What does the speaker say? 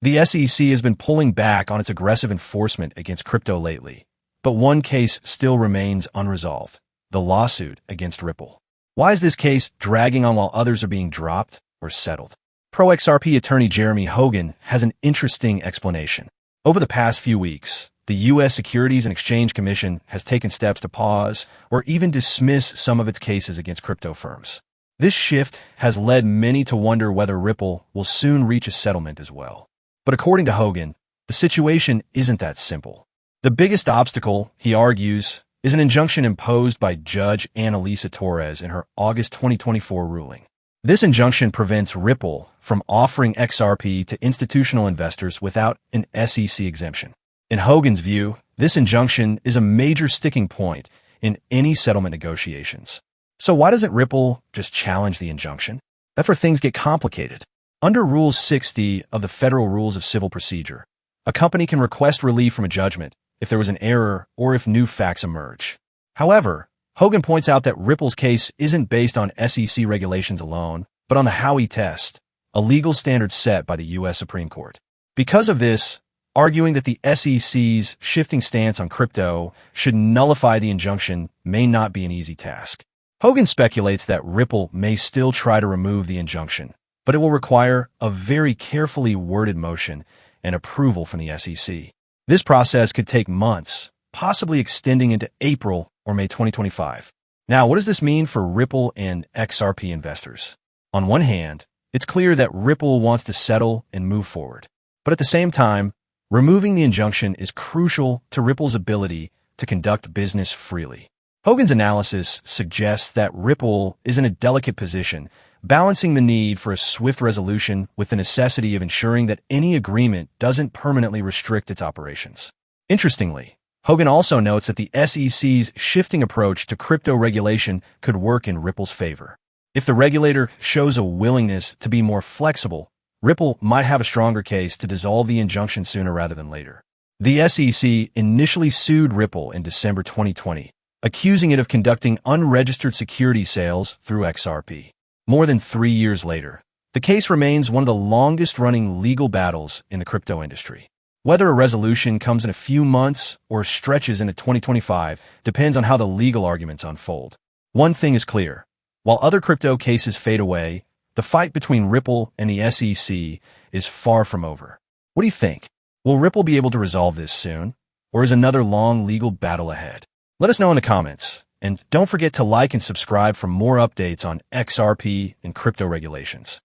The SEC has been pulling back on its aggressive enforcement against crypto lately, but one case still remains unresolved: the lawsuit against Ripple. Why is this case dragging on while others are being dropped or settled? Pro-XRP attorney Jeremy Hogan has an interesting explanation. Over the past few weeks, the U.S. Securities and Exchange Commission has taken steps to pause or even dismiss some of its cases against crypto firms. This shift has led many to wonder whether Ripple will soon reach a settlement as well. But according to Hogan, the situation isn't that simple. The biggest obstacle, he argues, is an injunction imposed by Judge Analisa Torres in her August 2024 ruling. This injunction prevents Ripple from offering XRP to institutional investors without an SEC exemption. In Hogan's view, this injunction is a major sticking point in any settlement negotiations. So why doesn't Ripple just challenge the injunction? That's where things get complicated. Under Rule 60 of the Federal Rules of Civil Procedure, a company can request relief from a judgment if there was an error or if new facts emerge. However, Hogan points out that Ripple's case isn't based on SEC regulations alone, but on the Howey test, a legal standard set by the U.S. Supreme Court. Because of this, arguing that the SEC's shifting stance on crypto should nullify the injunction may not be an easy task. Hogan speculates that Ripple may still try to remove the injunction, but it will require a very carefully worded motion and approval from the SEC. This process could take months, possibly extending into April or May 2025. Now, what does this mean for Ripple and XRP investors? On one hand, it's clear that Ripple wants to settle and move forward. But at the same time, removing the injunction is crucial to Ripple's ability to conduct business freely. Hogan's analysis suggests that Ripple is in a delicate position, balancing the need for a swift resolution with the necessity of ensuring that any agreement doesn't permanently restrict its operations. Interestingly, Hogan also notes that the SEC's shifting approach to crypto regulation could work in Ripple's favor. If the regulator shows a willingness to be more flexible, Ripple might have a stronger case to dissolve the injunction sooner rather than later. The SEC initially sued Ripple in December 2020, accusing it of conducting unregistered security sales through XRP. More than 3 years later, the case remains one of the longest-running legal battles in the crypto industry. Whether a resolution comes in a few months or stretches into 2025 depends on how the legal arguments unfold. One thing is clear: while other crypto cases fade away, the fight between Ripple and the SEC is far from over. What do you think? Will Ripple be able to resolve this soon, or is another long legal battle ahead? Let us know in the comments, and don't forget to like and subscribe for more updates on XRP and crypto regulations.